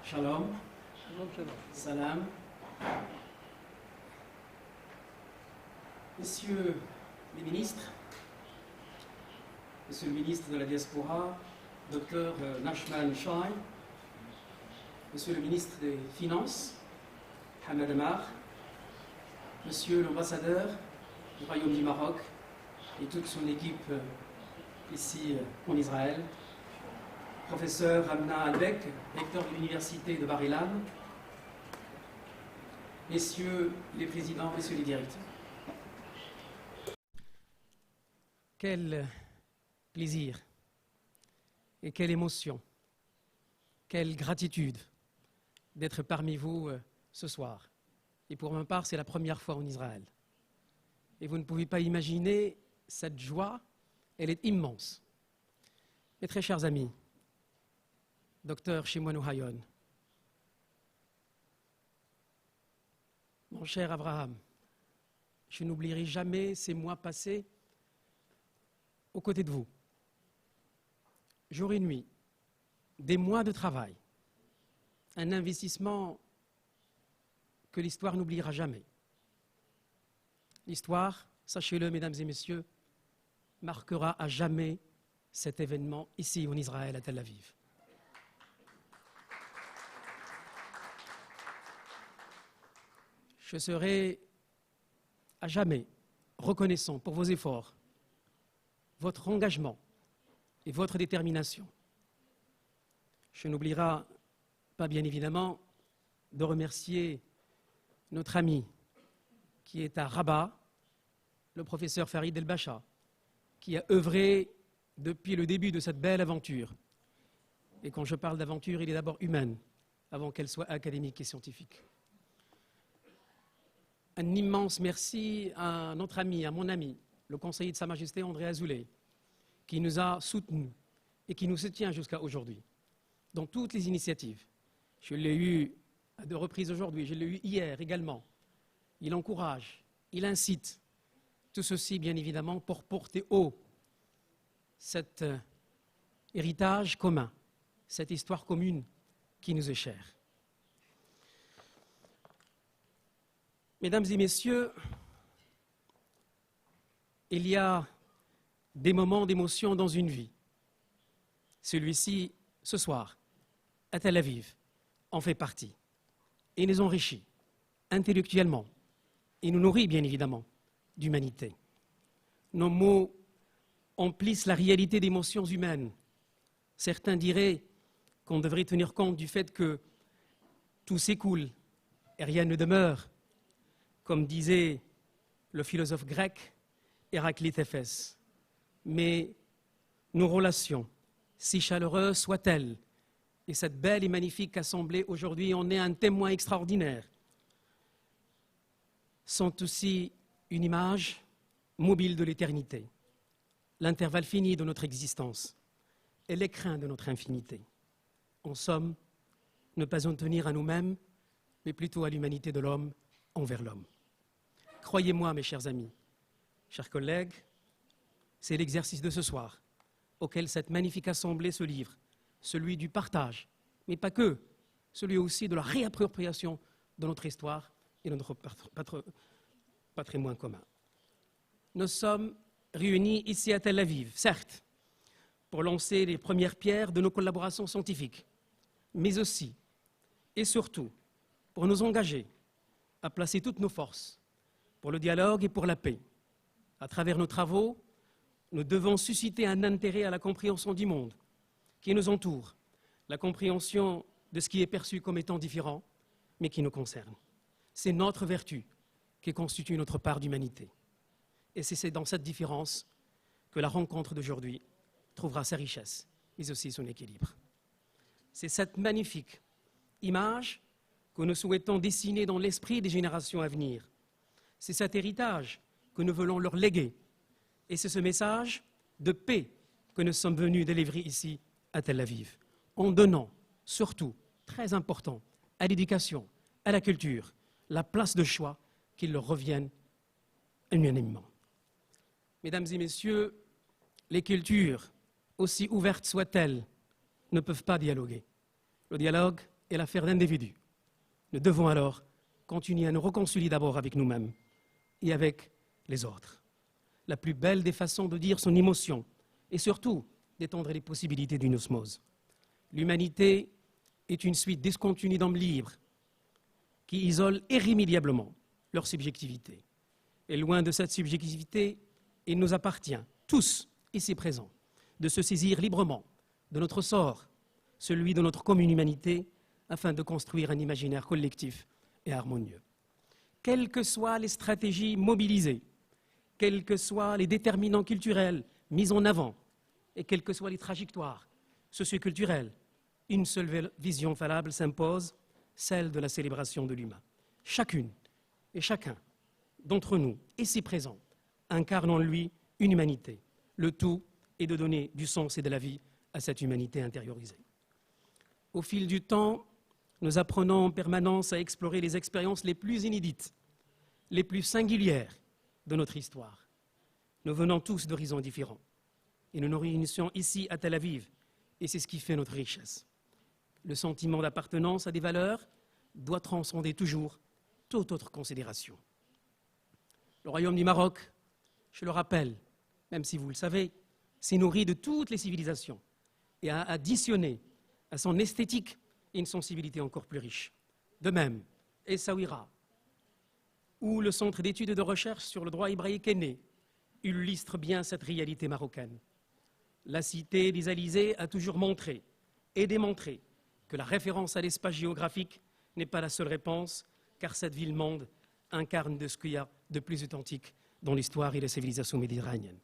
Shalom. Salam. Messieurs les ministres, Monsieur le ministre de la Diaspora, Dr Nachman Shai, Monsieur le ministre des Finances, Hamad Amar, Monsieur l'ambassadeur du Royaume du Maroc et toute son équipe ici en Israël, Professeur Amna Albeck, recteur de l'Université de Bar-Ilan, Messieurs les présidents, Messieurs les directeurs. Quel plaisir et quelle émotion, quelle gratitude d'être parmi vous ce soir. Et pour ma part, c'est la première fois en Israël. Et vous ne pouvez pas imaginer cette joie, elle est immense. Mes très chers amis, Docteur Shimon Ohayon, mon cher Abraham, je n'oublierai jamais ces mois passés aux côtés de vous, jour et nuit, des mois de travail, un investissement que l'histoire n'oubliera jamais. L'histoire, sachez-le, mesdames et messieurs, marquera à jamais cet événement ici en Israël, à Tel Aviv. Je serai à jamais reconnaissant pour vos efforts, votre engagement et votre détermination. Je n'oublierai pas, bien évidemment, de remercier notre ami qui est à Rabat, le professeur Farid El-Bacha, qui a œuvré depuis le début de cette belle aventure. Et quand je parle d'aventure, elle est d'abord humaine, avant qu'elle soit académique et scientifique. Un immense merci à notre ami, à mon ami, le conseiller de Sa Majesté André Azoulay, qui nous a soutenus et qui nous soutient jusqu'à aujourd'hui, dans toutes les initiatives. Je l'ai eu à 2 reprises aujourd'hui, je l'ai eu hier également. Il encourage, il incite, tout ceci bien évidemment pour porter haut cet héritage commun, cette histoire commune qui nous est chère. Mesdames et messieurs, il y a des moments d'émotion dans une vie. Celui-ci, ce soir, à Tel Aviv, en fait partie. Et nous enrichit intellectuellement et nous nourrit bien évidemment d'humanité. Nos mots emplissent la réalité d'émotions humaines. Certains diraient qu'on devrait tenir compte du fait que tout s'écoule et rien ne demeure, comme disait le philosophe grec Héraclite Éphès. Mais nos relations, si chaleureuses soient-elles, et cette belle et magnifique assemblée aujourd'hui en est un témoin extraordinaire, sont aussi une image mobile de l'éternité, l'intervalle fini de notre existence et l'écrin de notre infinité. En somme, ne pas en tenir à nous-mêmes, mais plutôt à l'humanité de l'homme envers l'homme. Croyez-moi, mes chers amis, chers collègues, c'est l'exercice de ce soir auquel cette magnifique assemblée se livre, celui du partage, mais pas que, celui aussi de la réappropriation de notre histoire et de notre patrimoine commun. Nous sommes réunis ici à Tel Aviv, certes, pour lancer les premières pierres de nos collaborations scientifiques, mais aussi et surtout pour nous engager à placer toutes nos forces pour le dialogue et pour la paix. À travers nos travaux, nous devons susciter un intérêt à la compréhension du monde qui nous entoure, la compréhension de ce qui est perçu comme étant différent, mais qui nous concerne. C'est notre vertu qui constitue notre part d'humanité. Et c'est dans cette différence que la rencontre d'aujourd'hui trouvera sa richesse, mais aussi son équilibre. C'est cette magnifique image que nous souhaitons dessiner dans l'esprit des générations à venir. C'est cet héritage que nous voulons leur léguer. Et c'est ce message de paix que nous sommes venus délivrer ici à Tel Aviv, en donnant surtout, très important, à l'éducation, à la culture, la place de choix qui leur revienne unanimement. Mesdames et messieurs, les cultures, aussi ouvertes soient-elles, ne peuvent pas dialoguer. Le dialogue est l'affaire d'individus. Nous devons alors continuer à nous réconcilier d'abord avec nous-mêmes et avec les autres. La plus belle des façons de dire son émotion et surtout d'étendre les possibilités d'une osmose. L'humanité est une suite discontinue d'hommes libres qui isolent irrémédiablement leur subjectivité. Et loin de cette subjectivité, il nous appartient, tous ici présents, de se saisir librement de notre sort, celui de notre commune humanité, afin de construire un imaginaire collectif et harmonieux. Quelles que soient les stratégies mobilisées, quels que soient les déterminants culturels mis en avant, et quelles que soient les trajectoires socioculturelles, une seule vision valable s'impose, celle de la célébration de l'humain. Chacune et chacun d'entre nous, ici présents, incarne en lui une humanité. Le tout est de donner du sens et de la vie à cette humanité intériorisée. Au fil du temps, nous apprenons en permanence à explorer les expériences les plus inédites, les plus singulières de notre histoire. Nous venons tous d'horizons différents et nous nous réunissons ici à Tel Aviv, et c'est ce qui fait notre richesse. Le sentiment d'appartenance à des valeurs doit transcender toujours toute autre considération. Le royaume du Maroc, je le rappelle, même si vous le savez, s'est nourri de toutes les civilisations et a additionné à son esthétique une sensibilité encore plus riche. De même, Essaouira, où le centre d'études et de recherche sur le droit hébraïque est né, illustre bien cette réalité marocaine. La cité des Alizés a toujours montré et démontré que la référence à l'espace géographique n'est pas la seule réponse, car cette ville-monde incarne de ce qu'il y a de plus authentique dans l'histoire et la civilisation méditerranéenne.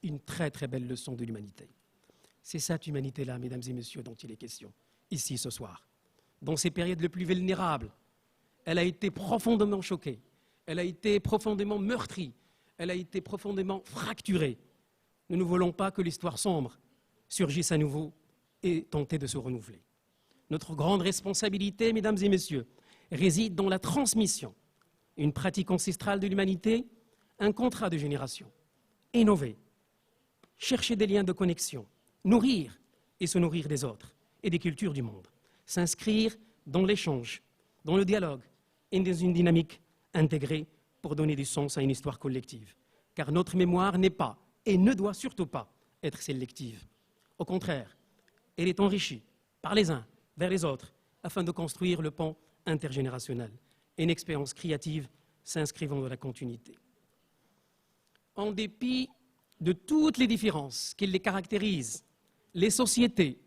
Une très très belle leçon de l'humanité. C'est cette humanité-là, mesdames et messieurs, dont il est question, ici ce soir. Dans ces périodes les plus vulnérables, elle a été profondément choquée, elle a été profondément meurtrie, elle a été profondément fracturée. Nous ne voulons pas que l'histoire sombre surgisse à nouveau et tente de se renouveler. Notre grande responsabilité, mesdames et messieurs, réside dans la transmission, une pratique ancestrale de l'humanité, un contrat de génération, innover, chercher des liens de connexion, nourrir et se nourrir des autres et des cultures du monde, s'inscrire dans l'échange, dans le dialogue et dans une dynamique intégrée pour donner du sens à une histoire collective. Car notre mémoire n'est pas et ne doit surtout pas être sélective. Au contraire, elle est enrichie par les uns vers les autres afin de construire le pont intergénérationnel et une expérience créative s'inscrivant dans la continuité. En dépit de toutes les différences qui les caractérisent, les sociétés,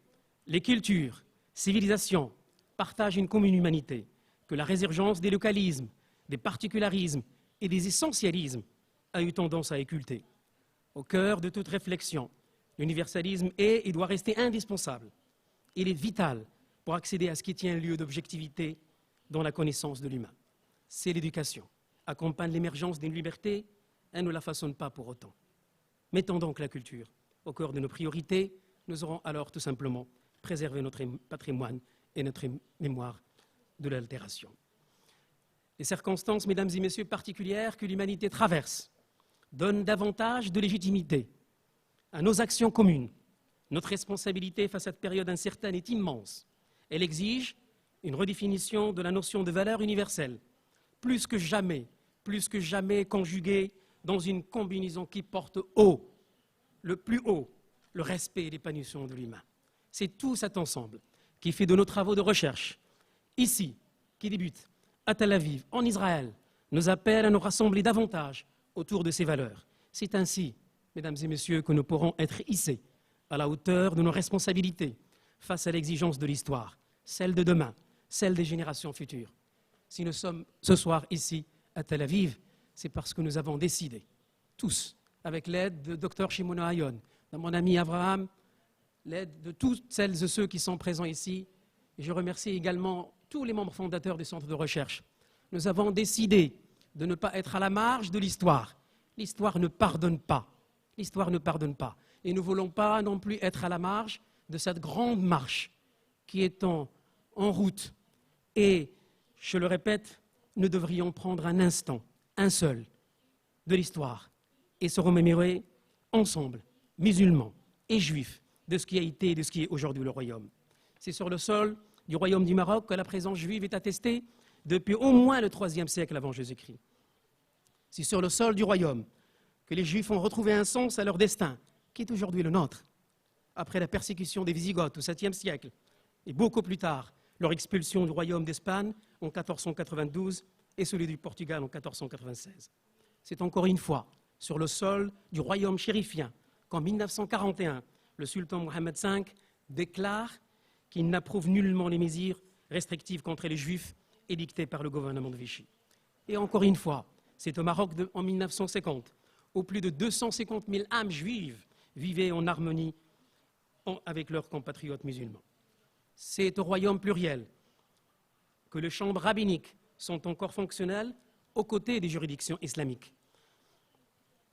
les cultures, civilisations partagent une commune humanité que la résurgence des localismes, des particularismes et des essentialismes a eu tendance à occulter. Au cœur de toute réflexion, l'universalisme est et doit rester indispensable. Il est vital pour accéder à ce qui tient lieu d'objectivité dans la connaissance de l'humain. C'est l'éducation. Accompagne l'émergence d'une liberté, elle ne la façonne pas pour autant. Mettons donc la culture au cœur de nos priorités, nous aurons alors tout simplement préservé notre patrimoine et notre mémoire de l'altération. Les circonstances, mesdames et messieurs, particulières que l'humanité traverse donnent davantage de légitimité à nos actions communes. Notre responsabilité face à cette période incertaine est immense. Elle exige une redéfinition de la notion de valeur universelle, plus que jamais conjuguée dans une combinaison qui porte haut, le plus haut, le respect et l'épanouissement de l'humain. C'est tout cet ensemble qui fait de nos travaux de recherche, ici, qui débutent à Tel Aviv, en Israël, nous appelle à nous rassembler davantage autour de ces valeurs. C'est ainsi, mesdames et messieurs, que nous pourrons être hissés à la hauteur de nos responsabilités face à l'exigence de l'histoire, celle de demain, celle des générations futures. Si nous sommes ce soir ici à Tel Aviv, c'est parce que nous avons décidé, tous, avec l'aide de Dr Shimon Ayon, de mon ami Abraham, l'aide de toutes celles et ceux qui sont présents ici, et je remercie également tous les membres fondateurs du centre de recherche. Nous avons décidé de ne pas être à la marge de l'histoire. L'histoire ne pardonne pas. L'histoire ne pardonne pas. Et nous ne voulons pas non plus être à la marge de cette grande marche qui est en route. Et, je le répète, nous devrions prendre un instant, un seul, de l'histoire et se remémorer ensemble, musulmans et juifs, de ce qui a été et de ce qui est aujourd'hui le royaume. C'est sur le sol du royaume du Maroc que la présence juive est attestée depuis au moins le IIIe siècle avant Jésus-Christ. C'est sur le sol du royaume que les Juifs ont retrouvé un sens à leur destin, qui est aujourd'hui le nôtre. Après la persécution des Wisigoths au 7e siècle, et beaucoup plus tard, leur expulsion du royaume d'Espagne en 1492 et celui du Portugal en 1496. C'est encore une fois sur le sol du royaume chérifien qu'en 1941, le sultan Mohammed V déclare qu'il n'approuve nullement les mesures restrictives contre les Juifs édictées par le gouvernement de Vichy. Et encore une fois, c'est au Maroc en 1950, où plus de 250 000 âmes juives vivaient en harmonie avec leurs compatriotes musulmans. C'est au royaume pluriel que les chambres rabbiniques sont encore fonctionnelles aux côtés des juridictions islamiques.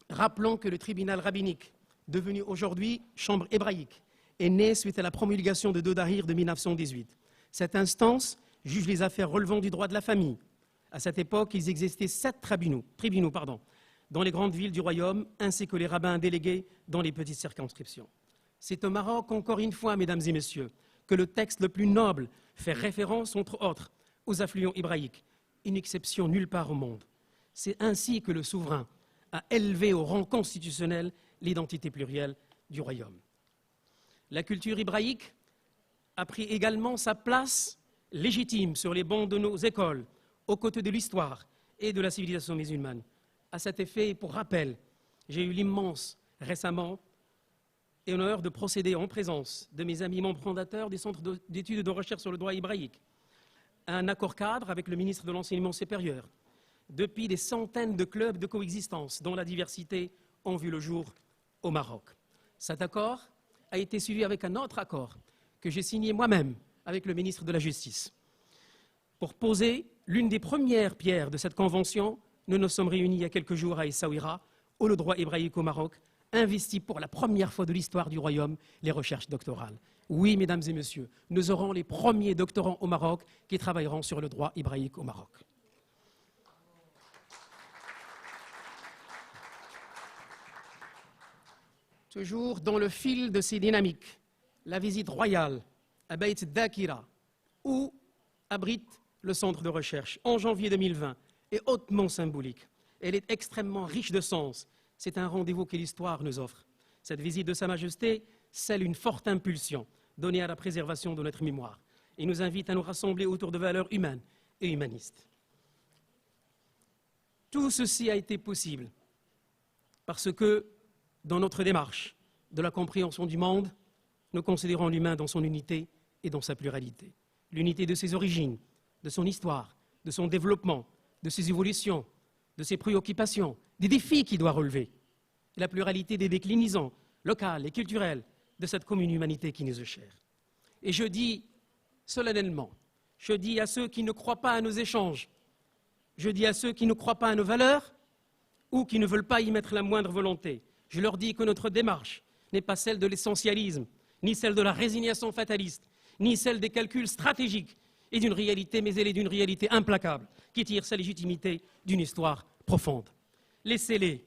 Rappelons que le tribunal rabbinique, devenu aujourd'hui chambre hébraïque, est né suite à la promulgation de Dodahir de 1918. Cette instance juge les affaires relevant du droit de la famille. À cette époque, il existait 7 tribunaux dans les grandes villes du royaume, ainsi que les rabbins délégués dans les petites circonscriptions. C'est au Maroc, encore une fois, mesdames et messieurs, que le texte le plus noble fait référence, entre autres, aux affluents hébraïques, une exception nulle part au monde. C'est ainsi que le souverain a élevé au rang constitutionnel l'identité plurielle du royaume. La culture hébraïque a pris également sa place légitime sur les bancs de nos écoles, aux côtés de l'histoire et de la civilisation musulmane. À cet effet, et pour rappel, j'ai eu l'immense récemment et l'honneur de procéder en présence de mes amis membres fondateurs des centres d'études et de recherche sur le droit hébraïque à un accord cadre avec le ministre de l'Enseignement supérieur. Depuis des centaines de clubs de coexistence dont la diversité ont vu le jour au Maroc. Cet accord a été suivi avec un autre accord que j'ai signé moi-même avec le ministre de la Justice. Pour poser l'une des premières pierres de cette convention, nous nous sommes réunis il y a quelques jours à Essaouira, où le droit hébraïque au Maroc investit pour la première fois de l'histoire du royaume les recherches doctorales. Oui, mesdames et messieurs, nous aurons les premiers doctorants au Maroc qui travailleront sur le droit hébraïque au Maroc. Toujours dans le fil de ces dynamiques, la visite royale à Beit Dakira, où abrite le centre de recherche, en janvier 2020, est hautement symbolique. Elle est extrêmement riche de sens. C'est un rendez-vous que l'histoire nous offre. Cette visite de Sa Majesté scelle une forte impulsion donnée à la préservation de notre mémoire et nous invite à nous rassembler autour de valeurs humaines et humanistes. Tout ceci a été possible parce que, dans notre démarche de la compréhension du monde, nous considérons l'humain dans son unité et dans sa pluralité. L'unité de ses origines, de son histoire, de son développement, de ses évolutions, de ses préoccupations, des défis qu'il doit relever, et la pluralité des déclinaisons locales et culturelles de cette commune humanité qui nous est chère. Et je dis solennellement, je dis à ceux qui ne croient pas à nos échanges, je dis à ceux qui ne croient pas à nos valeurs ou qui ne veulent pas y mettre la moindre volonté, je leur dis que notre démarche n'est pas celle de l'essentialisme, ni celle de la résignation fataliste, ni celle des calculs stratégiques et d'une réalité, mais elle est d'une réalité implacable qui tire sa légitimité d'une histoire profonde. Laissez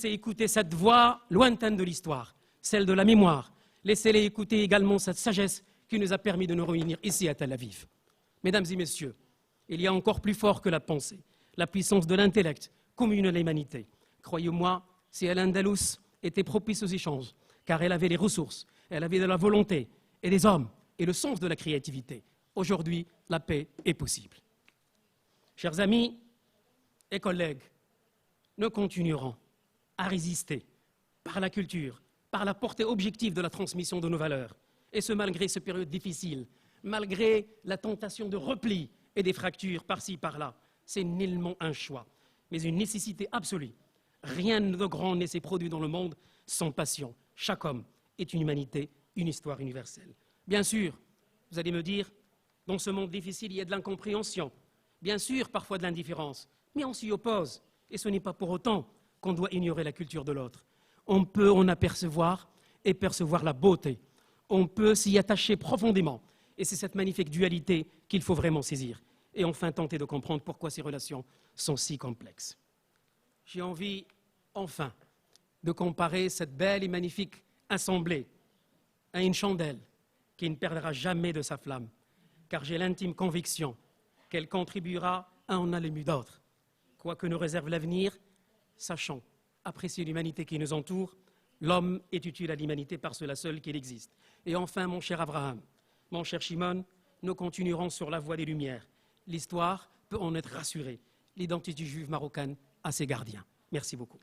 écouter cette voix lointaine de l'histoire, celle de la mémoire. Laissez-les écouter également cette sagesse qui nous a permis de nous réunir ici à Tel Aviv. Mesdames et messieurs, il y a encore plus fort que la pensée, la puissance de l'intellect commune à l'humanité. Croyez-moi, si Al-Andalus était propice aux échanges, car elle avait les ressources, elle avait de la volonté et des hommes et le sens de la créativité. Aujourd'hui, la paix est possible. Chers amis et collègues, nous continuerons à résister par la culture, par la portée objective de la transmission de nos valeurs, et ce malgré cette période difficile, malgré la tentation de repli et des fractures par-ci, par-là. C'est nullement un choix, mais une nécessité absolue. Rien de grand ne s'est produit dans le monde sans passion. Chaque homme est une humanité, une histoire universelle. Bien sûr, vous allez me dire, dans ce monde difficile, il y a de l'incompréhension. Bien sûr, parfois de l'indifférence, mais on s'y oppose. Et ce n'est pas pour autant qu'on doit ignorer la culture de l'autre. On peut en apercevoir et percevoir la beauté. On peut s'y attacher profondément. Et c'est cette magnifique dualité qu'il faut vraiment saisir. Et enfin tenter de comprendre pourquoi ces relations sont si complexes. J'ai envie, enfin, de comparer cette belle et magnifique assemblée à une chandelle qui ne perdra jamais de sa flamme. car j'ai l'intime conviction qu'elle contribuera à en allumer d'autres. Quoi que nous réserve l'avenir, sachons apprécier l'humanité qui nous entoure. L'homme est utile à l'humanité par cela seul qu'il existe. Et enfin, mon cher Abraham, mon cher Shimon, nous continuerons sur la voie des Lumières. L'histoire peut en être rassurée. L'identité juive marocaine a ses gardiens. Merci beaucoup.